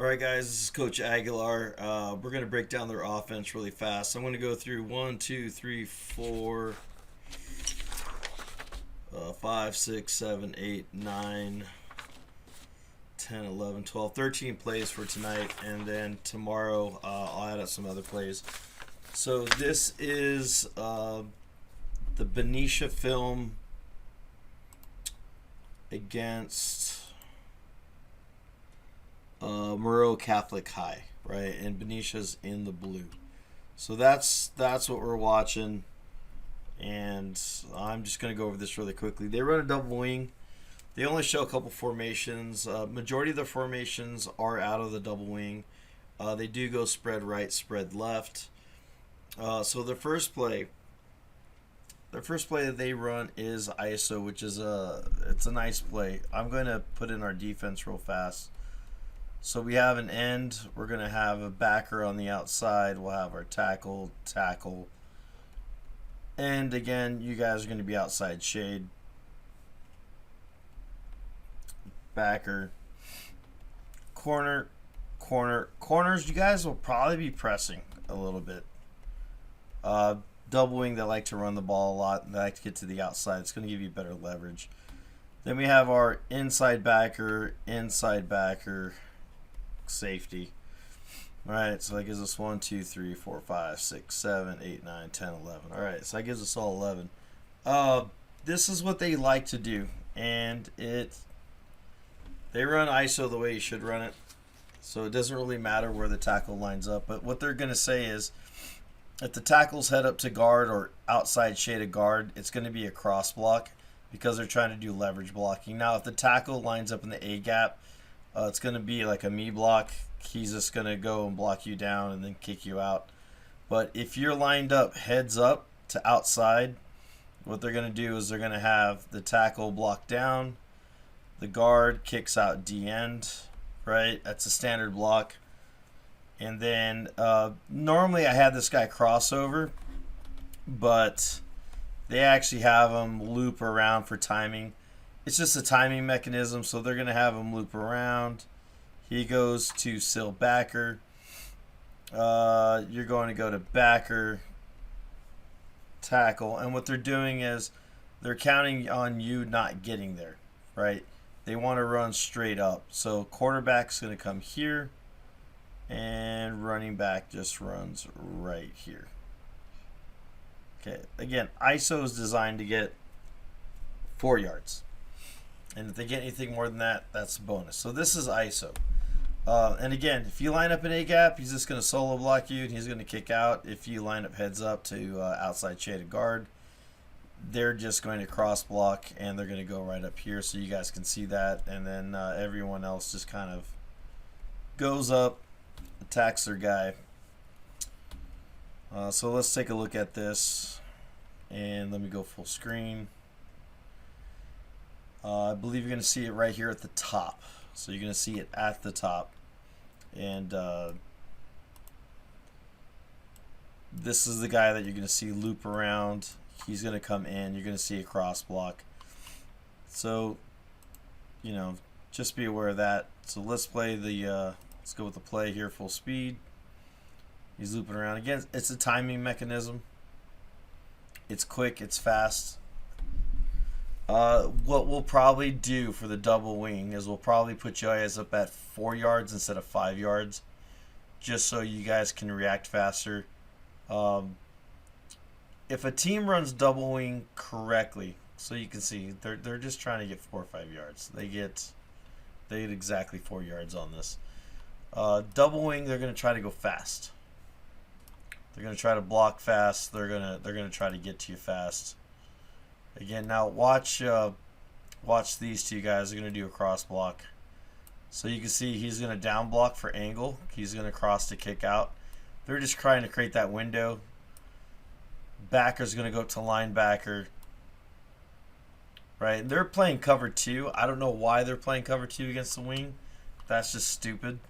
All right, guys, this is Coach Aguilar. We're going to break down their offense really fast. I'm going to go through 1, 2, 3, 4, 5, 6, 7, 8, 9, 10, 11, 12, 13 plays for tonight. And then tomorrow I'll add up some other plays. So this is the Benicia film against Murrow Catholic High, right? And Benicia's in the blue. So that's what we're watching. And I'm just going to go over this really quickly. They run a double wing. They only show a couple formations. Majority of the formations are out of the double wing. They do go spread right, spread left. So the first play that they run is ISO, which is it's a nice play. I'm going to put in our defense real fast. So we have an end. We're going to have a backer on the outside. We'll have our tackle. And again, you guys are going to be outside shade. Backer. Corners, you guys will probably be pressing a little bit. Double wing, they like to run the ball a lot. They like to get to the outside. It's going to give you better leverage. Then we have our inside backer, safety. Alright, so that gives us 1, 2, 3, 4, 5, 6, 7, 8, 9, 10, 11. Alright, so that gives us all 11. This is what they like to do. And they run ISO the way you should run it. So it doesn't really matter where the tackle lines up. But what they're going to say is, if the tackles head up to guard or outside shade of guard, it's going to be a cross block because they're trying to do leverage blocking. Now, if the tackle lines up in the A gap, it's going to be like a me block. He's just going to go and block you down and then kick you out. But if you're lined up heads up to outside, what they're going to do is they're going to have the tackle block down. The guard kicks out D end, right? That's a standard block. And then normally I had this guy crossover, but they actually have him loop around for timing. It's just a timing mechanism, so they're going to have him loop around. He goes to sill backer. You're going to go to backer, tackle. And what they're doing is they're counting on you not getting there, right? They want to run straight up. So quarterback's going to come here, and running back just runs right here. Okay, again, ISO is designed to get 4 yards. And if they get anything more than that, that's a bonus. So this is ISO. And again, if you line up an A gap, he's just going to solo block you and he's going to kick out. If you line up heads up to outside shaded guard, they're just going to cross block and they're going to go right up here so you guys can see that. And then everyone else just kind of goes up, attacks their guy. So let's take a look at this. And let me go full screen. I believe you're going to see it right here at the top. So you're going to see it at the top. And this is the guy that you're going to see loop around. He's going to come in. You're going to see a cross block. So, just be aware of that. So let's play let's go with the play here full speed. He's looping around. Again, it's a timing mechanism. It's quick. It's fast. What we'll probably do for the double wing is we'll probably put you guys up at 4 yards instead of 5 yards, just so you guys can react faster. If a team runs double wing correctly, so you can see they're just trying to get 4 or 5 yards. They get exactly 4 yards on this. Double wing, they're going to try to go fast. They're going to try to block fast. They're going to try to get to you fast. Again, now watch these two guys. They're going to do a cross block. So you can see he's going to down block for angle. He's going to cross to kick out. They're just trying to create that window. Backer's going to go to linebacker. Right? They're playing cover 2. I don't know why they're playing cover 2 against the wing. That's just stupid.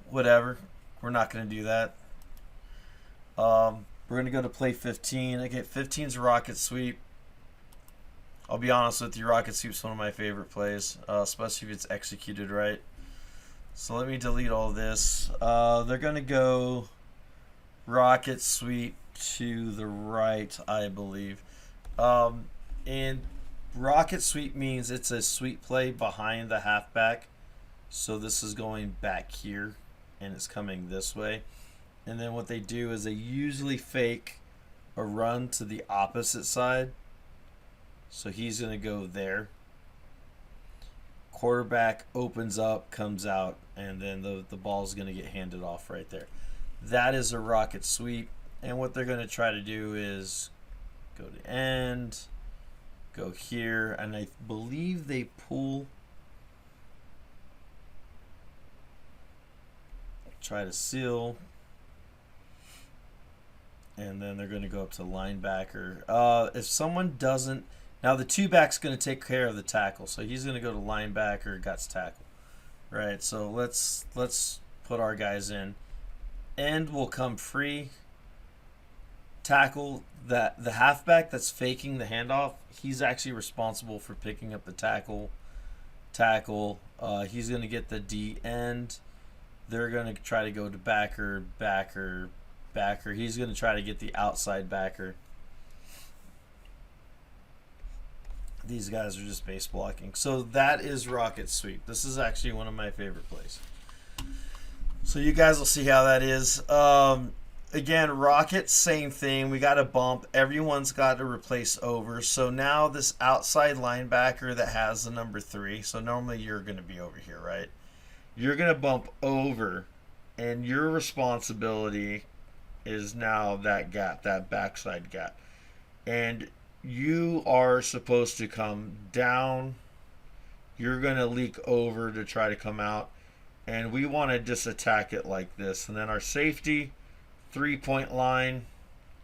Whatever. We're not going to do that. We're going to go to play 15. Okay, 15's a rocket sweep. I'll be honest with you, rocket sweep's one of my favorite plays, especially if it's executed right. So let me delete all this. They're going to go rocket sweep to the right, I believe. And rocket sweep means it's a sweep play behind the halfback. So this is going back here, and it's coming this way. And then what they do is they usually fake a run to the opposite side. So he's going to go there. Quarterback opens up, comes out, and then the ball is going to get handed off right there. That is a rocket sweep. And what they're going to try to do is go to end, go here, and I believe they pull, try to seal, and then they're going to go up to linebacker. If someone doesn't, now the two back's going to take care of the tackle, so he's going to go to linebacker, guts tackle. Right, so let's put our guys in. End will come free. Tackle, that the halfback that's faking the handoff, he's actually responsible for picking up the tackle. He's going to get the D end. They're going to try to go to backer. He's going to try to get the outside backer. These guys are just base blocking. So that is rocket sweep. This is actually one of my favorite plays. So you guys will see how that is. Again, rocket, same thing. We got a bump. Everyone's got to replace over. So now this outside linebacker that has the number 3. So normally you're going to be over here, right? You're going to bump over, and your responsibility is now that gap, that backside gap. And you are supposed to come down. You're going to leak over to try to come out. And we want to just attack it like this. And then our safety, 3-point line,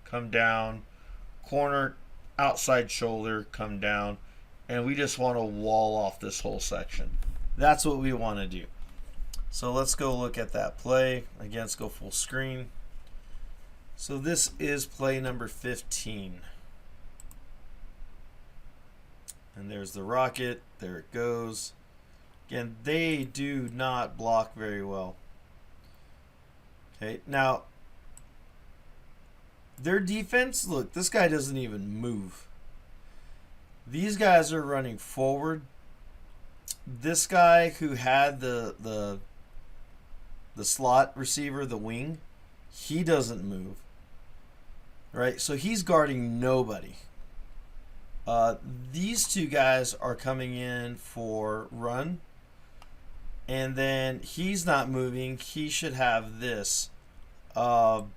come down. Corner, outside shoulder, come down. And we just want to wall off this whole section. That's what we want to do. So let's go look at that play. Again, let's go full screen. So this is play number 15. And there's the rocket. There it goes. Again, they do not block very well. Okay, now their defense, look, this guy doesn't even move. These guys are running forward. This guy who had the slot receiver, the wing, he doesn't move. Right? So he's guarding nobody. These two guys are coming in for run. And then he's not moving. He should have this. And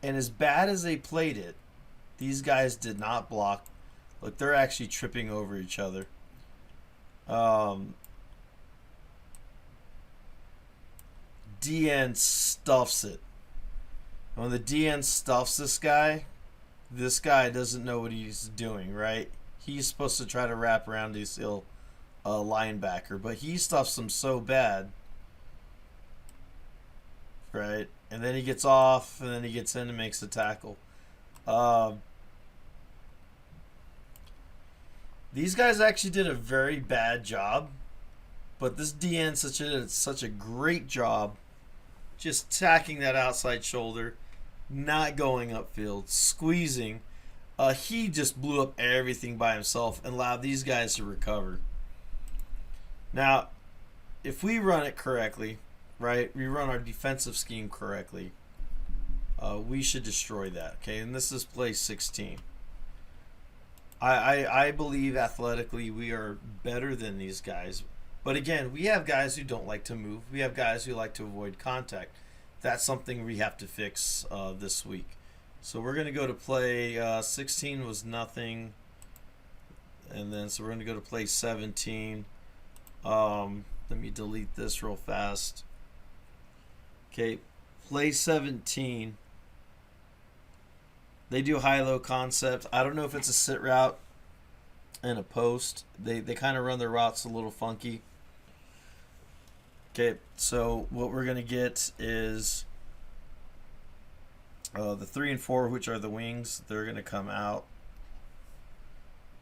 as bad as they played it, these guys did not block. Look, they're actually tripping over each other. DN stuffs it. When the DN stuffs this guy doesn't know what he's doing, right? He's supposed to try to wrap around his linebacker, but he stuffs him so bad, right? And then he gets off, and then he gets in and makes the tackle. These guys actually did a very bad job, but this DN did such a great job just tacking that outside shoulder, not going upfield, squeezing. He just blew up everything by himself and allowed these guys to recover. Now, if we run it correctly, right, we run our defensive scheme correctly, we should destroy that, okay? And this is play 16. I believe athletically we are better than these guys. But again, we have guys who don't like to move. We have guys who like to avoid contact. That's something we have to fix this week. So we're going to go to play 16 was nothing. And then so we're going to go to play 17. Let me delete this real fast. Okay, play 17. They do high-low concept. I don't know if it's a sit route and a post. They kind of run their routes a little funky. Okay, so what we're going to get is the 3 and 4, which are the wings. They're going to come out.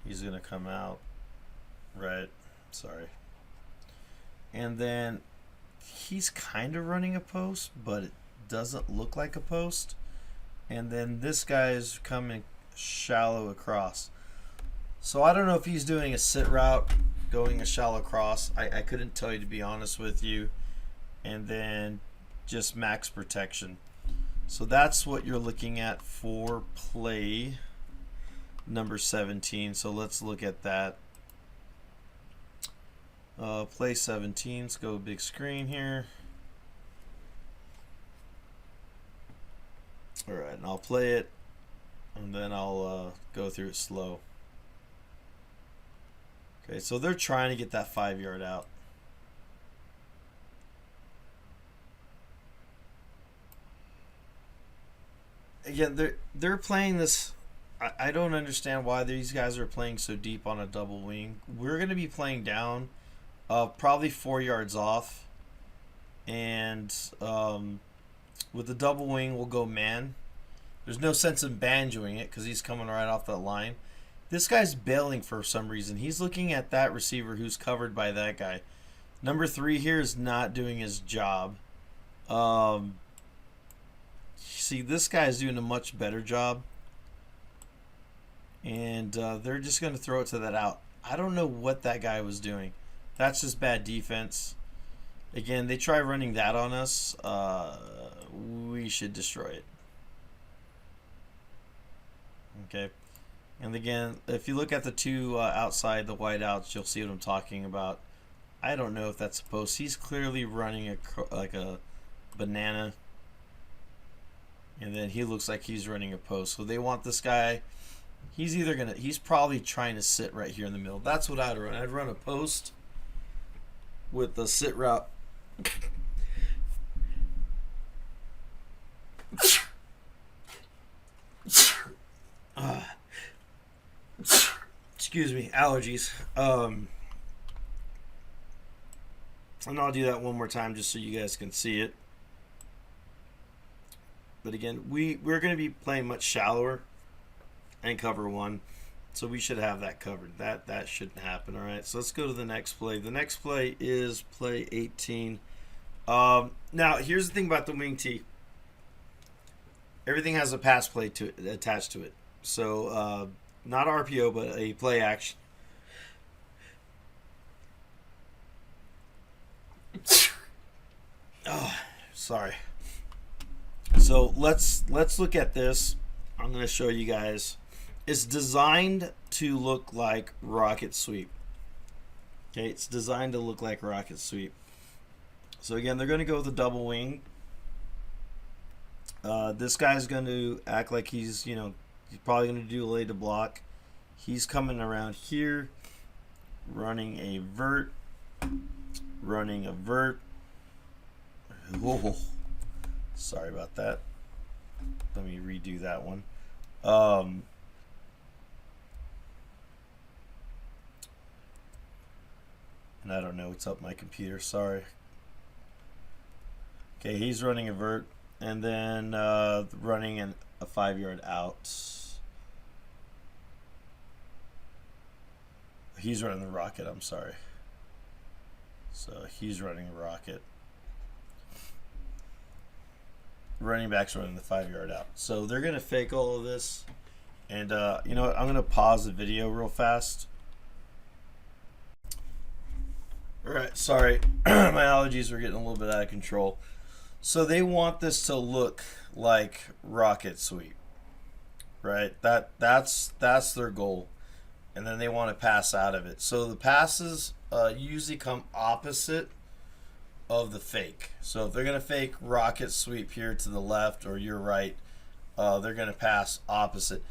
He's going to come out. Right. Sorry. And then he's kind of running a post, but it doesn't look like a post. And then this guy is coming shallow across. So I don't know if he's doing a sit route, going a shallow cross. I couldn't tell you, to be honest with you. And then just max protection. So that's what you're looking at for play number 17. So let's look at that. Play 17. Let's go big screen here. All right, and I'll play it, and then I'll go through it slow. Okay, so they're trying to get that 5-yard out. Again, they're playing this. I don't understand why these guys are playing so deep on a double wing. We're going to be playing down, probably 4 yards off, and with the double wing, we'll go man. There's no sense in banjoing it because he's coming right off that line. This guy's bailing for some reason. He's looking at that receiver who's covered by that guy. Number 3 here is not doing his job. See, this guy is doing a much better job. And they're just going to throw it to that out. I don't know what that guy was doing. That's just bad defense. Again, they try running that on us. We should destroy it. Okay. And again, if you look at the two outside the whiteouts, you'll see what I'm talking about. I don't know if that's a post. He's clearly running like a banana. And then he looks like he's running a post. So they want this guy. He's probably trying to sit right here in the middle. That's what I'd run. I'd run a post with the sit route. Excuse me, allergies. And I'll do that one more time just so you guys can see it. But again, we're going to be playing much shallower and cover 1. So we should have that covered. That shouldn't happen. All right, so let's go to the next play. The next play is play 18. Now, here's the thing about the wing tee. Everything has a pass play to it, attached to it. So not RPO, but a play action. Oh, sorry. So let's look at this. I'm going to show you guys. It's designed to look like rocket sweep. Okay, it's designed to look like rocket sweep. So again, they're going to go with a double wing. This guy's going to act like he's probably going to do a lay to block. He's coming around here, running a vert, running a vert. Whoa. Sorry about that. Let me redo that one. And I don't know what's up my computer. Sorry. Okay, he's running a vert and then running a 5-yard out. He's running the rocket. I'm sorry. So he's running a rocket. Running back's running the 5-yard out. So they're going to fake all of this. And you know what? I'm going to pause the video real fast. All right, sorry. My allergies are getting a little bit out of control. So they want this to look like rocket sweep. Right? That's their goal. And then they want to pass out of it. So the passes usually come opposite of the fake. So if they're going to fake rocket sweep here to the left or your right, they're going to pass opposite.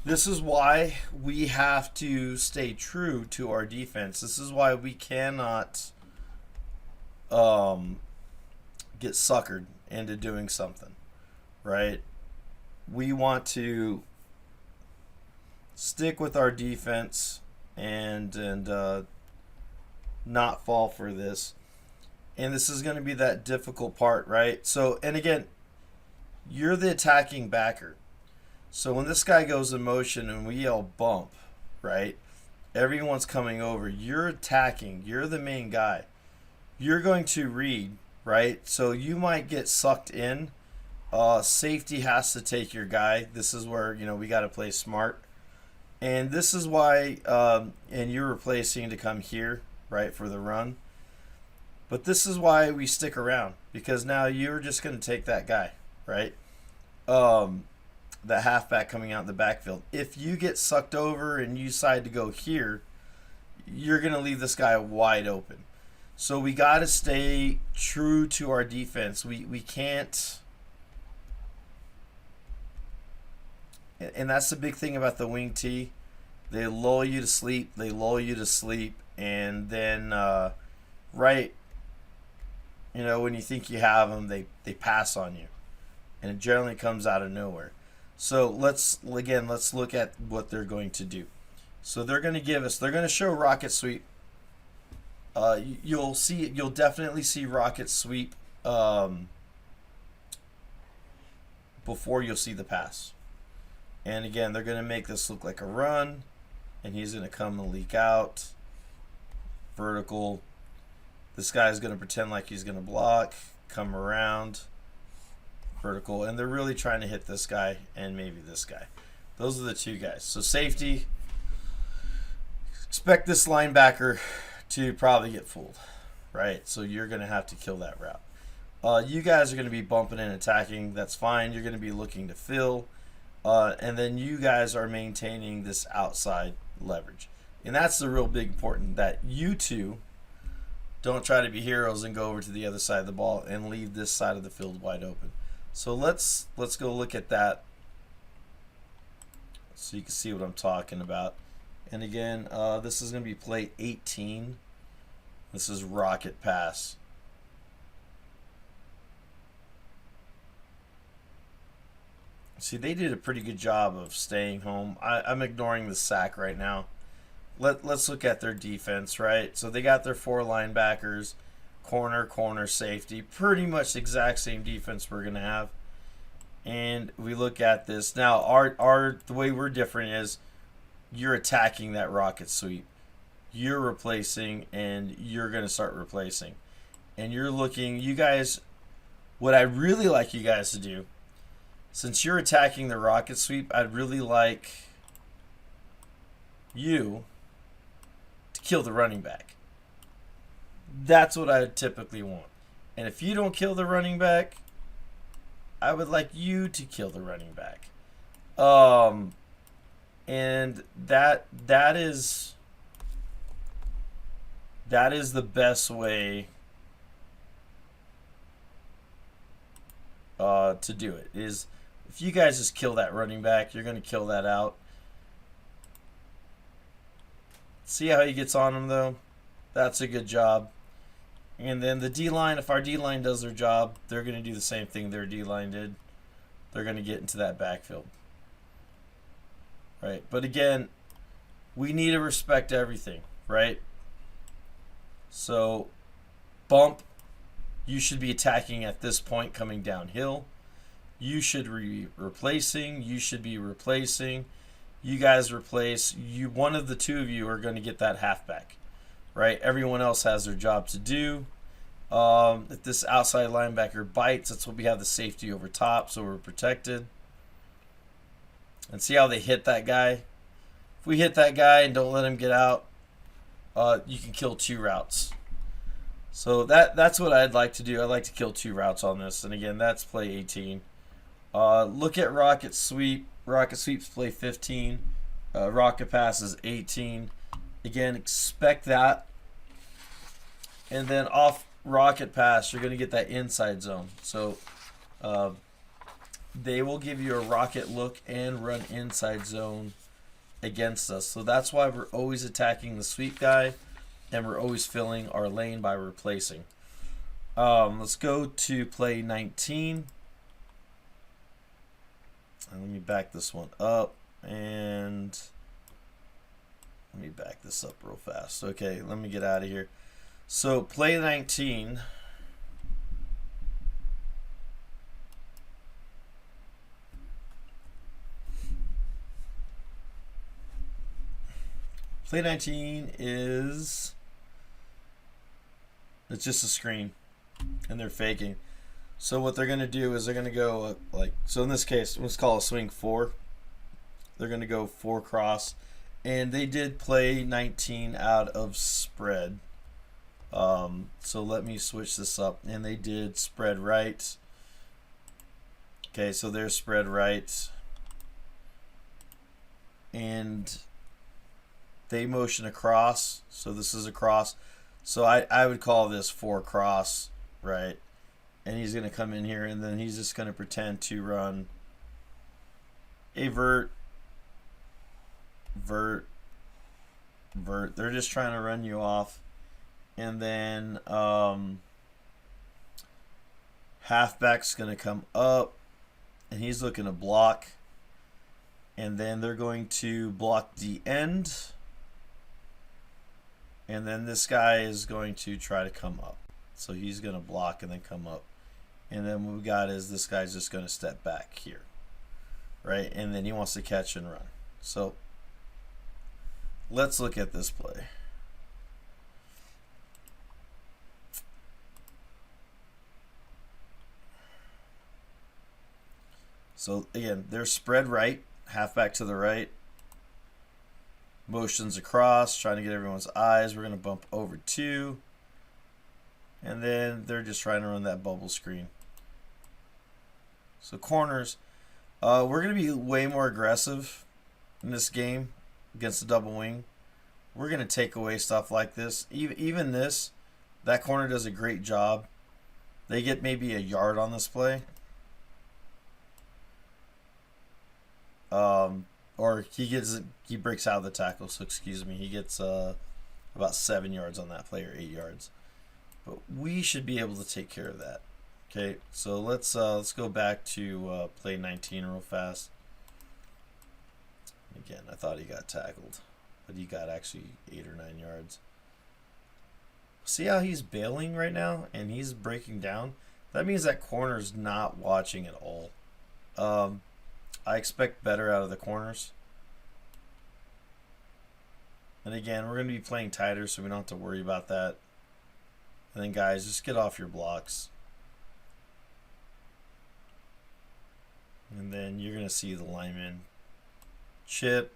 This is why we have to stay true to our defense. This is why we cannot get suckered into doing something, right? We want to stick with our defense and not fall for this. And this is going to be that difficult part, right? So, and again, you're the attacking backer. So when this guy goes in motion and we yell bump, right? Everyone's coming over. You're attacking. You're the main guy. you're going to read, right? So you might get sucked in. Safety has to take your guy. This is where, we got to play smart. And this is why, and you're replacing to come here, right, for the run. But this is why we stick around, because now you're just going to take that guy, right? The halfback coming out in the backfield. If you get sucked over and you decide to go here, you're going to leave this guy wide open. So we got to stay true to our defense. We can't. And that's the big thing about the wing T. They lull you to sleep. They lull you to sleep. And then, right, when you think you have them, they pass on you. And it generally comes out of nowhere. So let's look at what they're going to do. So they're going to show rocket sweep. You'll definitely see rocket sweep before you'll see the pass. And again, they're going to make this look like a run, and he's going to come and leak out. Vertical. This guy's going to pretend like he's going to block, come around. Vertical, and they're really trying to hit this guy and maybe this guy. Those are the two guys. So safety, expect this linebacker to probably get fooled, right? So you're going to have to kill that route. You guys are going to be bumping and attacking. That's fine. You're going to be looking to fill. And then you guys are maintaining this outside leverage. And that's the real big important, that you two don't try to be heroes and go over to the other side of the ball and leave this side of the field wide open. So let's go look at that so you can see what I'm talking about. And again, this is going to be play 18. This is rocket pass. See, they did a pretty good job of staying home. I'm ignoring the sack right now. Let's look at their defense, right? So they got their 4 linebackers, corner, safety. Pretty much the exact same defense we're going to have. And we look at this. Now, the way we're different is you're attacking that rocket sweep. You're replacing, and you're going to start replacing. And you're looking, you guys, what I really like you guys to do, since you're attacking the rocket sweep, I'd really like you to kill the running back. That's what I typically want. And if you don't kill the running back, I would like you to kill the running back. And that is the best way to do it. Is if you guys just kill that running back, you're going to kill that out. See how he gets on him, though? That's a good job. And then the D-line, if our D-line does their job, they're going to do the same thing their D-line did. They're going to get into that backfield. Right? But again, we need to respect everything, right? So, bump, you should be attacking at this point coming downhill. You should be replacing. You should be replacing. You guys replace. One of the two of you are going to get that halfback. Right? Everyone else has their job to do. If this outside linebacker bites, that's what we have the safety over top, so we're protected. And see how they hit that guy? If we hit that guy and don't let him get out, you can kill 2 routes. So that's what I'd like to do. I'd like to kill 2 routes on this. And again, that's play 18. Look at rocket sweep. Rocket sweeps play 15. Rocket pass is 18. Again, expect that. And then off rocket pass, you're going to get that inside zone. So they will give you a rocket look and run inside zone against us. So that's why we're always attacking the sweep guy, and we're always filling our lane by replacing. Let's go to play 19. And let me back this one up, and let me back this up real fast. Okay, let me get out of here. So play 19. Play 19 is It's just a screen, and they're faking. So what they're going to do is they're going to go so in this case, let's call a swing 4. They're going to go 4 cross, and they did play 19 out of spread. So let me switch this up, and they did spread right. Okay, so they're spread right, and they motion across. So this is a cross. So I would call this 4 cross, right? And he's going to come in here, and then he's just going to pretend to run a vert, vert, vert. They're just trying to run you off. And then halfback's going to come up, and he's looking to block. And then they're going to block the end. And then this guy is going to try to come up. So he's going to block and then come up. And then what we got is this guy's just going to step back here. Right? And then he wants to catch and run. So let's look at this play. So again, they're spread right, halfback to the right. Motions across, trying to get everyone's eyes. We're going to bump over 2. And then they're just trying to run that bubble screen. So corners, we're going to be way more aggressive in this game against the double wing. We're going to take away stuff like this. Even this, that corner does a great job. They get maybe a yard on this play. Or he breaks out of the tackle, so excuse me. He gets about 7 yards on that play, or 8 yards. But we should be able to take care of that. Okay, so let's go back to play 19 real fast. Again, I thought he got tackled, but he got actually 8 or 9 yards. See how he's bailing right now, and he's breaking down? That means that corner's not watching at all. I expect better out of the corners. And again, we're going to be playing tighter, so we don't have to worry about that. And then, guys, just get off your blocks. And then you're going to see the lineman chip,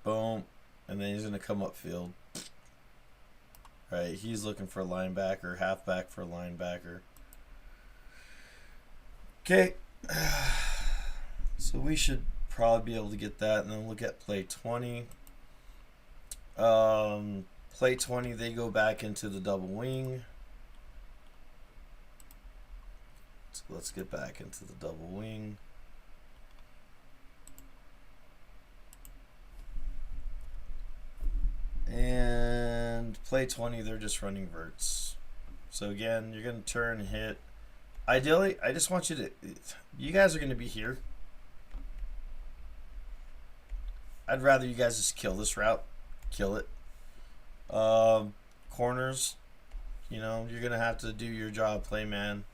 boom, and then he's going to come upfield. Right, he's looking for linebacker, halfback for linebacker. Okay. So we should probably be able to get that, and then look at play 20. Play 20, they go back into the double wing. So let's get back into the double wing. And play 20, they're just running verts. So again, you're going to turn and hit. Ideally, I just want you guys are going to be here. I'd rather you guys just kill this route. Kill it. Corners, you're going to have to do your job, play man.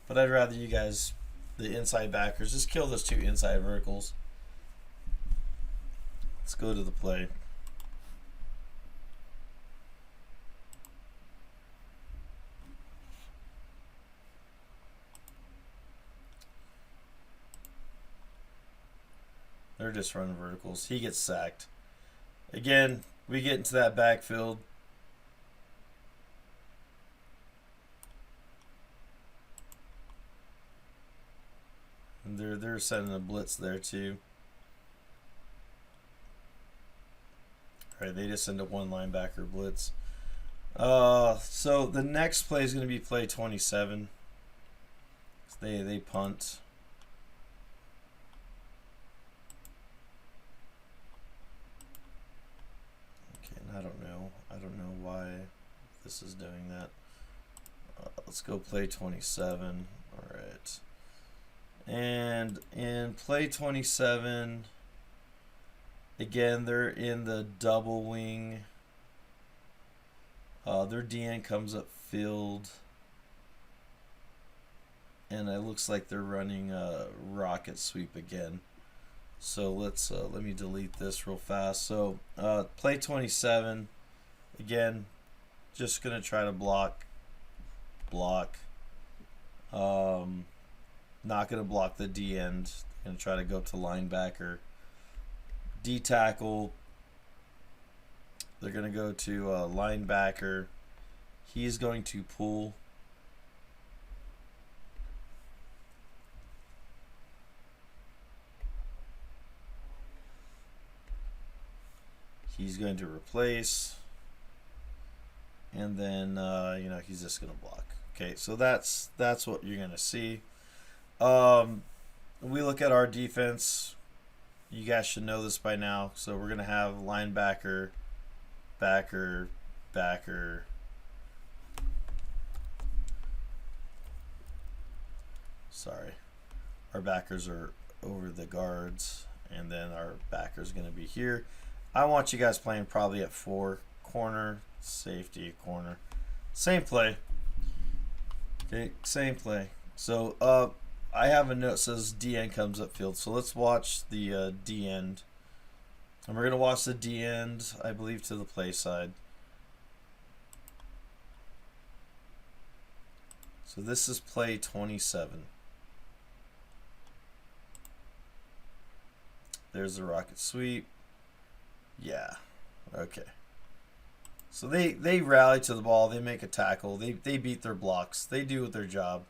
But I'd rather you guys, the inside backers, just kill those 2 inside verticals. Let's go to the play. They're just running verticals. He gets sacked. Again, we get into that backfield. And they're sending a blitz there too. All right, they just send a 1 linebacker blitz. So the next play is going to be play 27. They punt. I don't know why this is doing that. Let's go play 27. All right. And in play 27, again, they're in the double wing. Their DN comes up field. And it looks like they're running a rocket sweep again. So let me delete this real fast. So play 27, Again, just going to try to block. Not going to block the D end. Going to try to go up to linebacker. D tackle. They're going to go to linebacker. He's going to pull. He's going to replace. And then, he's just going to block. Okay, so that's what you're going to see. We look at our defense. You guys should know this by now. So we're going to have linebacker, backer. Sorry. Our backers are over the guards. And then our backer's going to be here. I want you guys playing probably at 4. Corner, safety, corner. Same play. Okay, same play. So I have a note that says D end comes upfield. So let's watch the D end. And we're going to watch the D end, I believe, to the play side. So this is play 27. There's the rocket sweep. Yeah. Okay. So they rally to the ball. They make a tackle. They beat their blocks. They do their job.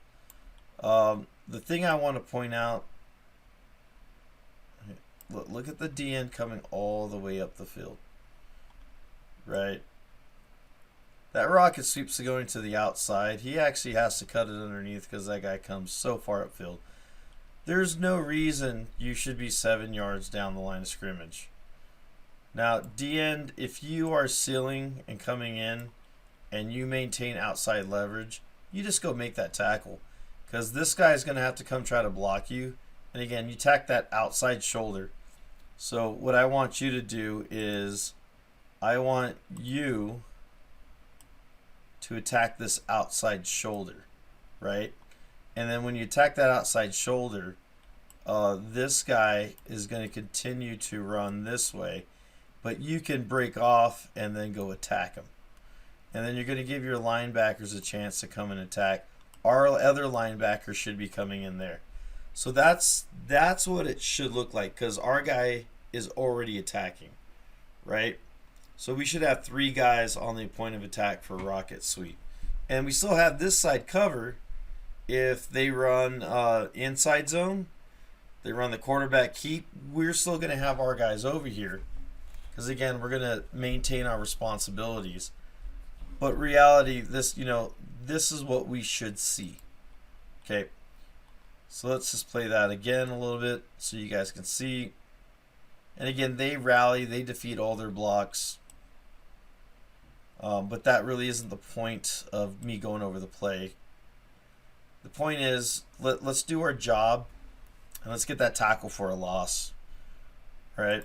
The thing I want to point out, look at the D end coming all the way up the field. Right? That rocket sweeps going to the outside. He actually has to cut it underneath because that guy comes so far upfield. There's no reason you should be 7 yards down the line of scrimmage. Now, D end, if you are sealing and coming in and you maintain outside leverage, you just go make that tackle. Because this guy is going to have to come try to block you. And again, you tack that outside shoulder. So what I want you to do is I want you to attack this outside shoulder, right? And then when you attack that outside shoulder, this guy is going to continue to run this way. But you can break off and then go attack him. And then you're going to give your linebackers a chance to come and attack. Our other linebackers should be coming in there. So that's what it should look like because our guy is already attacking, right? So we should have 3 guys on the point of attack for rocket sweep. And we still have this side cover if they run inside zone. They run the quarterback keep. We're still going to have our guys over here. Because again, we're going to maintain our responsibilities. But reality, this is what we should see. Okay. So let's just play that again a little bit so you guys can see. And again, they rally, they defeat all their blocks. But that really isn't the point of me going over the play. The point is, let's do our job and let's get that tackle for a loss. All right.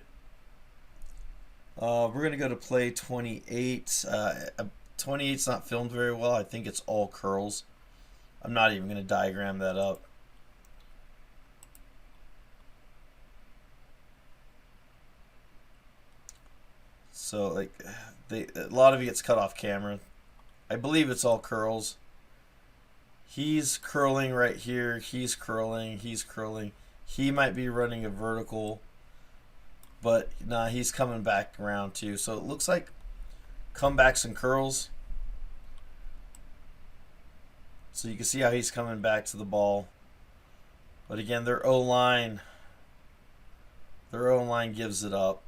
We're going to go to play 28. 28's not filmed very well. I think it's all curls. I'm not even going to diagram that up. So, like, a lot of it gets cut off camera. I believe it's all curls. He's curling right here. He's curling. He's curling. He might be running a vertical. But nah, he's coming back around too. So it looks like comebacks and curls. So you can see how he's coming back to the ball. But again, their O-line gives it up.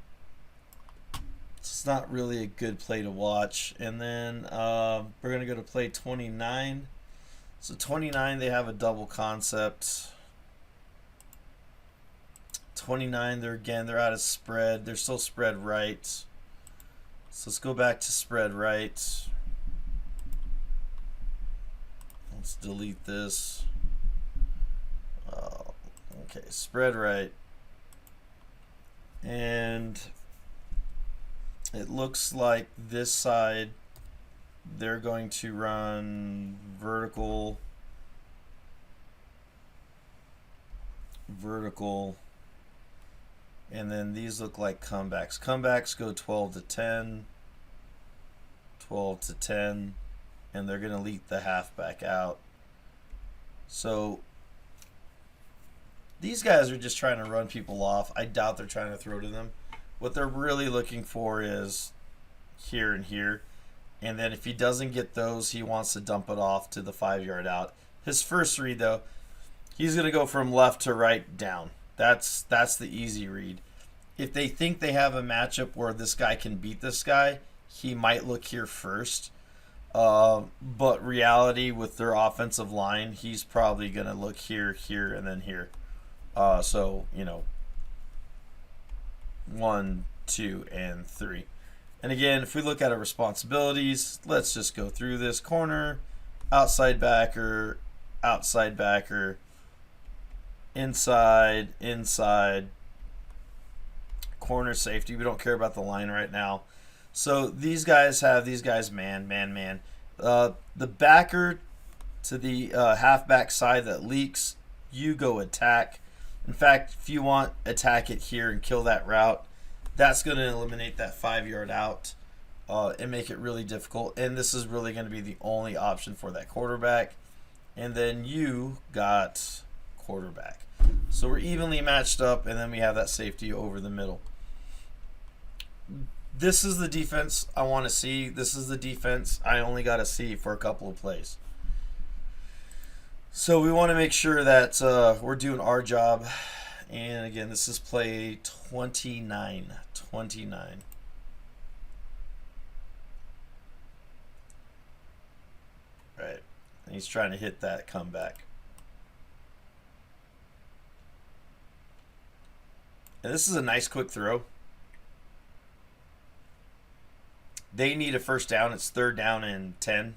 It's not really a good play to watch. And then we're going to go to play 29. So 29, they have a double concept. 29, they're out of spread. They're still spread right. So let's go back to spread right. Let's delete this. Okay, spread right. And it looks like this side, they're going to run vertical. And then these look like comebacks. Comebacks go 12 to 10. 12 to 10, and they're going to leak the halfback out. So these guys are just trying to run people off. I doubt they're trying to throw to them. What they're really looking for is here and here. And then if he doesn't get those, he wants to dump it off to the 5-yard out. His first read, though, he's going to go from left to right down. That's the easy read. If they think they have a matchup where this guy can beat this guy, he might look here first. But reality with their offensive line, he's probably going to look here, here, and then here. So, 1, 2, and 3. And again, if we look at our responsibilities, let's just go through this. Corner, outside backer, inside, corner safety. We don't care about the line right now. So these guys man. The backer to the halfback side that leaks, you go attack. In fact, if you want, attack it here and kill that route. That's going to eliminate that 5-yard out and make it really difficult. And this is really going to be the only option for that quarterback. And then you got quarterback. So we're evenly matched up, and then we have that safety over the middle. This is the defense I want to see. This is the defense I only got to see for a couple of plays. So we want to make sure that we're doing our job. And again, this is play 29. Right. And he's trying to hit that comeback. And this is a nice quick throw. They need a first down. It's 3rd down and 10.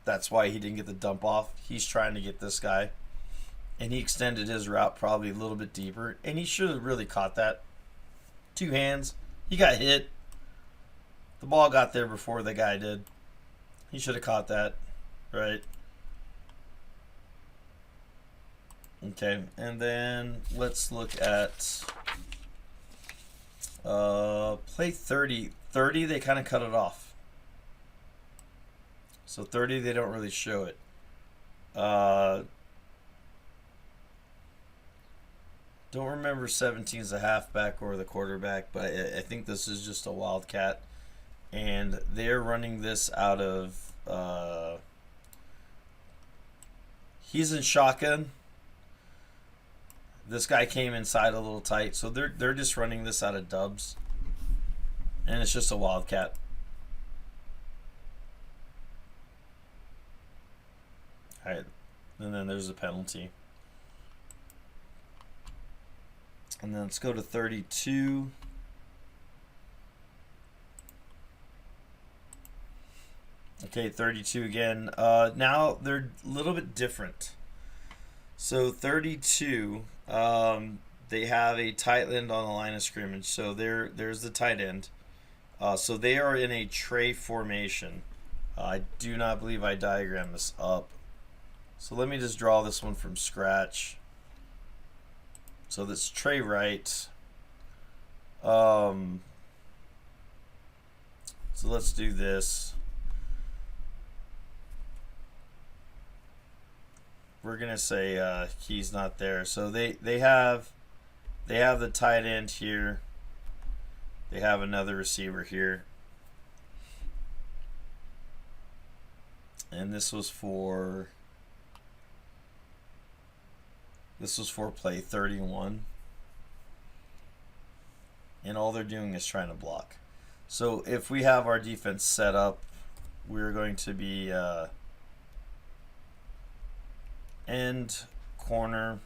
That's why he didn't get the dump off. He's trying to get this guy. And he extended his route probably a little bit deeper. And he should have really caught that. 2 hands. He got hit. The ball got there before the guy did. He should have caught that. Right? Okay. And then let's look at play 30. 30, they kind of cut it off. So 30, they don't really show it. Don't remember 17 is the halfback or the quarterback, but I think this is just a wildcat. And they're running this out of... he's in shotgun. This guy came inside a little tight, so they're just running this out of dubs. And it's just a wildcat. Alright, and then there's a penalty. And then let's go to 32. Okay, 32 again. Now they're a little bit different. So 32, they have a tight end on the line of scrimmage. So there's the tight end. So they are in a tray formation. I do not believe I diagrammed this up. So let me just draw this one from scratch. So this tray right. So let's do this. We're gonna say he's not there. So they have the tight end here. They have another receiver here. And this was for play 31. And all they're doing is trying to block. So if we have our defense set up, we're going to be end, corner,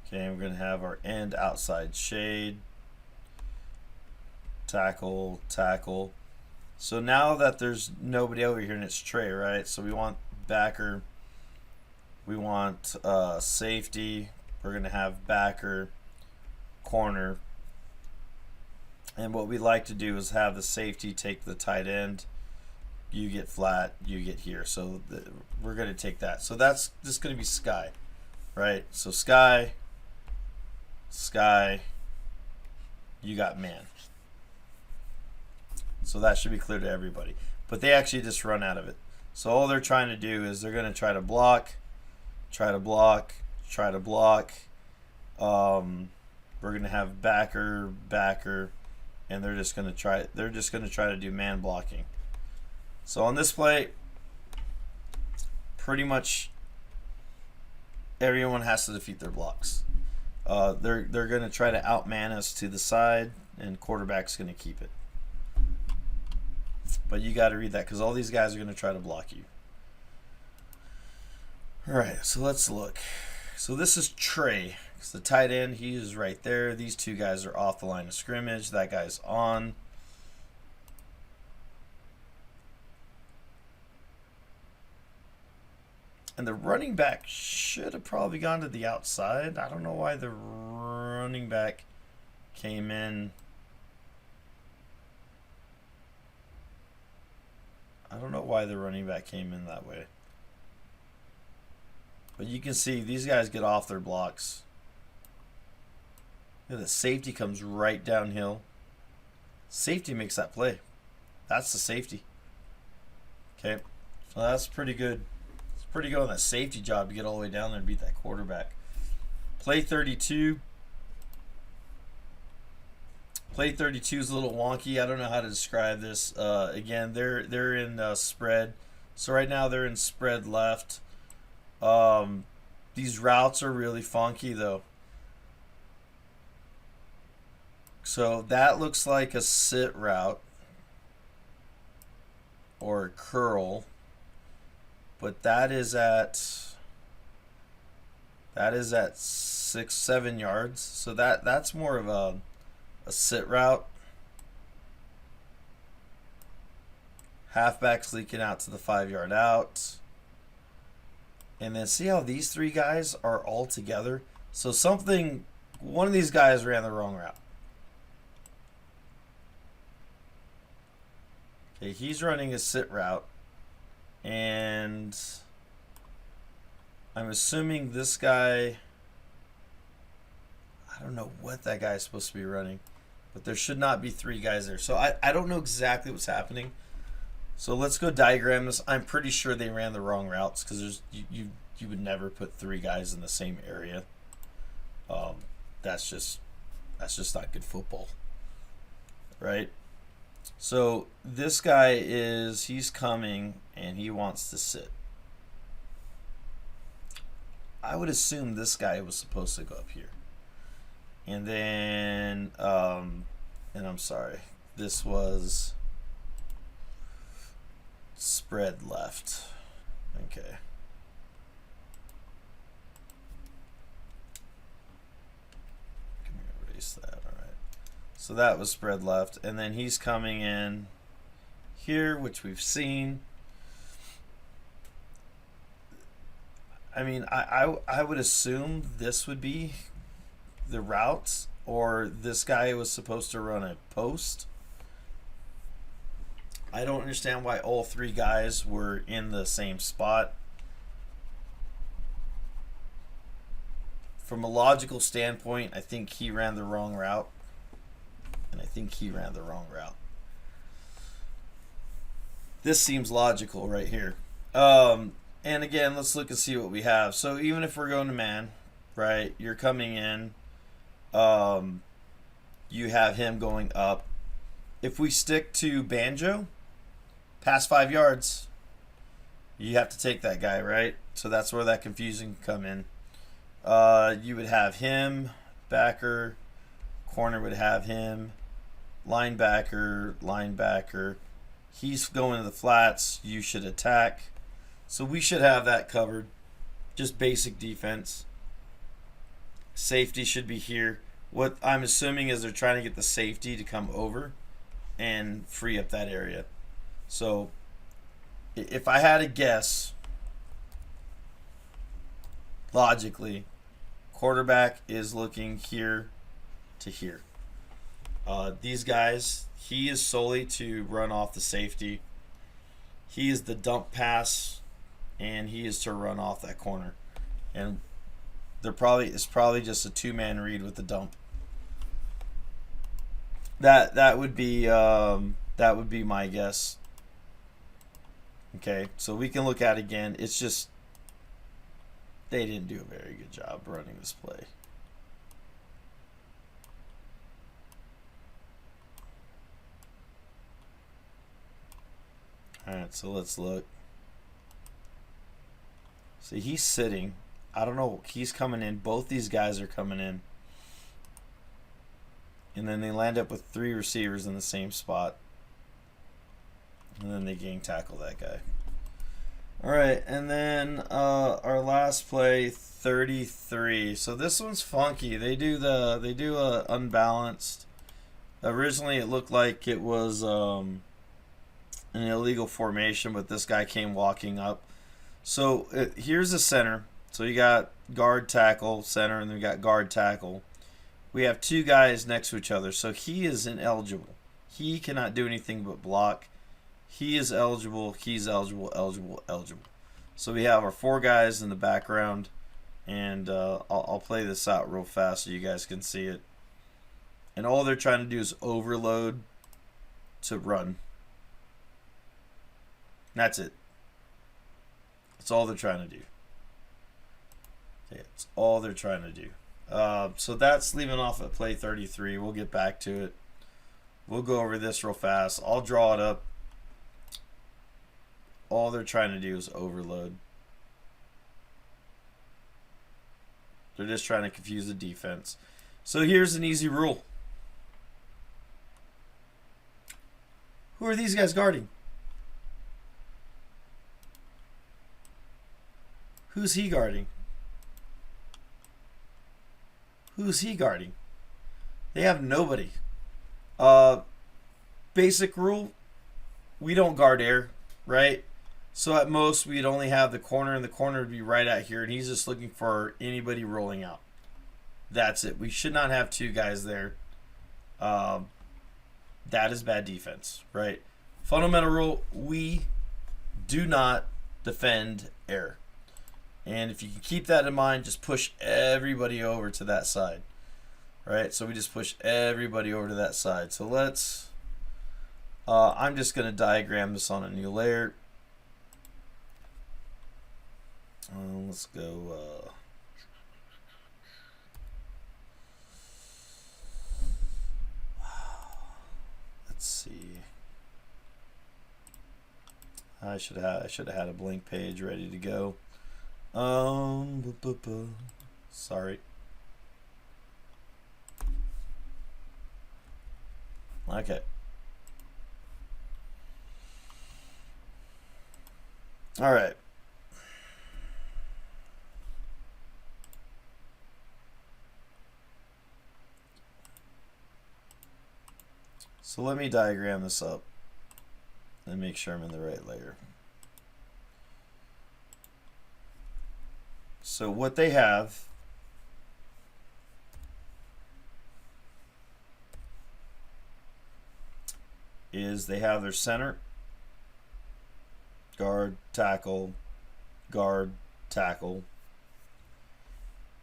okay, we're going to have our end outside shade, tackle. So now that there's nobody over here and it's tray, right? So we want backer, we want safety, we're going to have backer, corner, and what we like to do is have the safety take the tight end, you get flat, you get here. So we're going to take that. So that's just going to be sky, right? So sky, sky, you got man. So that should be clear to everybody. But they actually just run out of it. So all they're trying to do is they're going to try to block, try to block, try to block. We're going to have backer, backer, and they're just going to try to do man blocking. So on this play, pretty much everyone has to defeat their blocks. They're going to try to outman us to the side, and quarterback's going to keep it. But you got to read that because all these guys are going to try to block you. All right, so let's look. So this is Trey. It's the tight end. He is right there. These two guys are off the line of scrimmage. That guy's on. And the running back should have probably gone to the outside. I don't know why the running back came in. I don't know why the running back came in that way. But you can see these guys get off their blocks. Look at the safety comes right downhill. Safety makes that play. That's the safety. Okay. So that's pretty good. It's pretty good on that safety job to get all the way down there and beat that quarterback. Play 32. Play 32 is a little wonky. I don't know how to describe this. Again, they're in spread. So right now they're in spread left. These routes are really funky though. So that looks like a sit route or a curl, but that is at 6-7 yards. So that's more of a sit route. Halfback's leaking out to the 5-yard out. And then see how these three guys are all together? So one of these guys ran the wrong route. Okay, he's running a sit route. And I'm assuming this guy, I don't know what that guy is supposed to be running, but there should not be three guys there. So I don't know exactly what's happening. So let's go diagram this. I'm pretty sure they ran the wrong routes because you would never put three guys in the same area. That's just not good football, right? So this guy he's coming and he wants to sit. I would assume this guy was supposed to go up here. And then, and I'm sorry, this was spread left. Okay. Can we erase that? All right. So that was spread left. And then he's coming in here, which we've seen. I mean, I would assume this would be the routes, or this guy was supposed to run a post. I don't understand why all three guys were in the same spot. From a logical standpoint, I think he ran the wrong route. And I think he ran the wrong route. This seems logical right here. And again, let's look and see what we have. So even if we're going to man, right, you're coming in. You have him going up. If we stick to banjo, past 5 yards, you have to take that guy, right? So that's where that confusion can come in. You would have him, backer, corner would have him, linebacker, linebacker. He's going to the flats. You should attack. So we should have that covered. Just basic defense. Safety should be here. What I'm assuming is they're trying to get the safety to come over and free up that area. So if I had to guess, logically, quarterback is looking here to here. These guys, he is solely to run off the safety. He is the dump pass, and he is to run off that corner. And it's probably just a two-man read with the dump. That would be my guess. Okay, so we can look at it again. It's just they didn't do a very good job running this play. Alright, so let's look. See, he's sitting. I don't know. He's coming in. Both these guys are coming in. And then they land up with 3 receivers in the same spot. And then they gang tackle that guy. Alright, and then our last play, 33. So this one's funky. They do a unbalanced. Originally it looked like it was an illegal formation, but this guy came walking up. So here's the center. So you got guard, tackle, center, and then we got guard, tackle. We have 2 guys next to each other, so he is ineligible. He cannot do anything but block. He is eligible. He's eligible, eligible, eligible. So we have our 4 guys in the background, and I'll play this out real fast so you guys can see it. And all they're trying to do is overload to run. That's it. That's all they're trying to do. Okay, that's all they're trying to do. So that's leaving off at play 33. We'll get back to it. We'll go over this real fast. I'll draw it up. All they're trying to do is overload. They're just trying to confuse the defense. So here's an easy rule. Who are these guys guarding? Who's he guarding? Who's he guarding? They have nobody. Basic rule, we don't guard air, right? So at most, we'd only have the corner, and the corner would be right out here, and he's just looking for anybody rolling out. That's it. We should not have 2 guys there. That is bad defense, right? Fundamental rule, we do not defend air. And if you can keep that in mind, just push everybody over to that side. Right? So we just push everybody over to that side. So let's, I'm just going to diagram this on a new layer. Let's go, let's see. I should have had a blank page ready to go. Sorry. Okay. All right. So let me diagram this up and make sure I'm in the right layer. So what they have is they have their center, guard, tackle,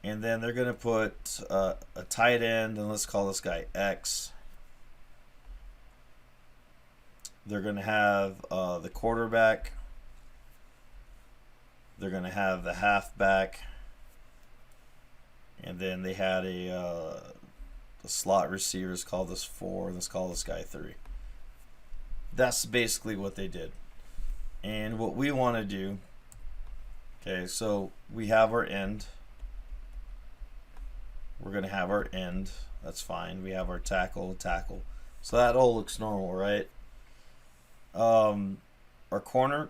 and then they're going to put a tight end, and let's call this guy X. They're going to have the quarterback. They're going to have the halfback, and then they had the slot receivers. Call this 4. Let's call this guy 3. That's basically what they did. And what we want to do, okay, so we have our end. We're going to have our end. That's fine. We have our tackle. So that all looks normal, right? Our corner,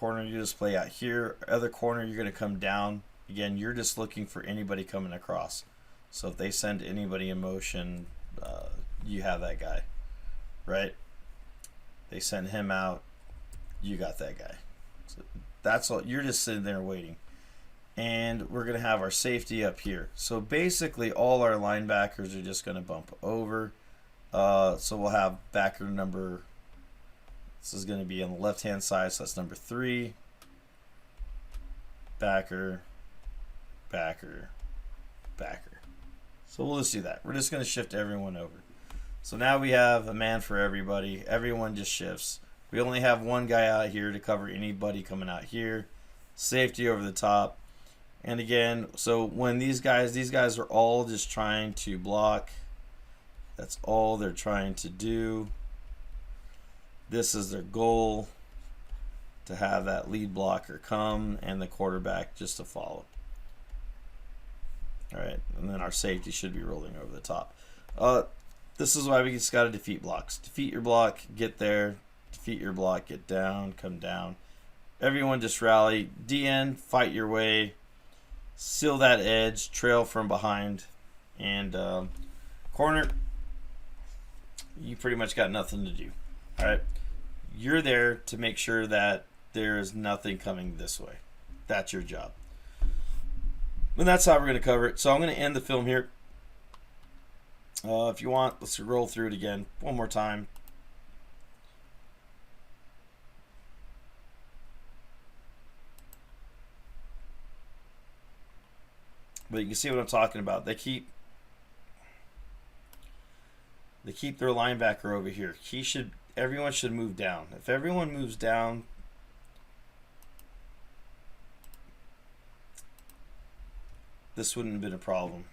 you just play out here. Other corner, you're going to come down. Again, you're just looking for anybody coming across. So if they send anybody in motion, you have that guy, right? They send him out, you got that guy. So that's all. You're just sitting there waiting. And we're going to have our safety up here. So basically all our linebackers are just going to bump over. So we'll have backer number This is going to be on the left-hand side, so that's number 3. Backer, backer, backer. So we'll just do that. We're just going to shift everyone over. So now we have a man for everybody. Everyone just shifts. We only have one guy out here to cover anybody coming out here. Safety over the top. And again, so when these guys are all just trying to block. That's all they're trying to do. This is their goal, to have that lead blocker come and the quarterback just to follow. All right, and then our safety should be rolling over the top. This is why we just got to defeat blocks. Defeat your block, get there. Defeat your block, get down, come down. Everyone just rally. DN, fight your way. Seal that edge, trail from behind. And corner, you pretty much got nothing to do. All right, you're there to make sure that there is nothing coming this way. That's your job. And that's how we're going to cover it. So I'm going to end the film here. If you want, let's roll through it again one more time. But you can see what I'm talking about. They keep their linebacker over here. Everyone should move down. If everyone moves down, this wouldn't have been a problem.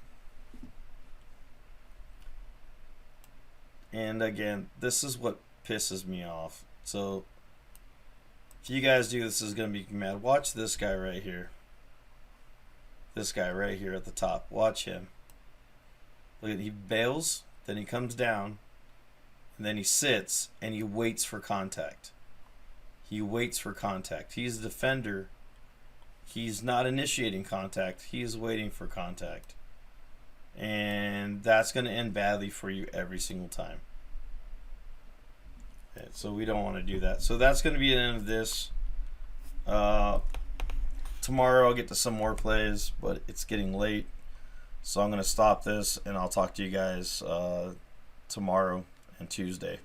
And again, this is what pisses me off. So if you guys do this, is going to be mad. Watch this guy right here. This guy right here at the top. Watch him. Look at, he bails, then he comes down, and then he sits and he waits for contact. He waits for contact. He's the defender. He's not initiating contact. He's waiting for contact. And that's going to end badly for you every single time. Okay, so we don't want to do that. So that's going to be the end of this. Tomorrow I'll get to some more plays, but it's getting late. So I'm going to stop this, and I'll talk to you guys tomorrow and Tuesday.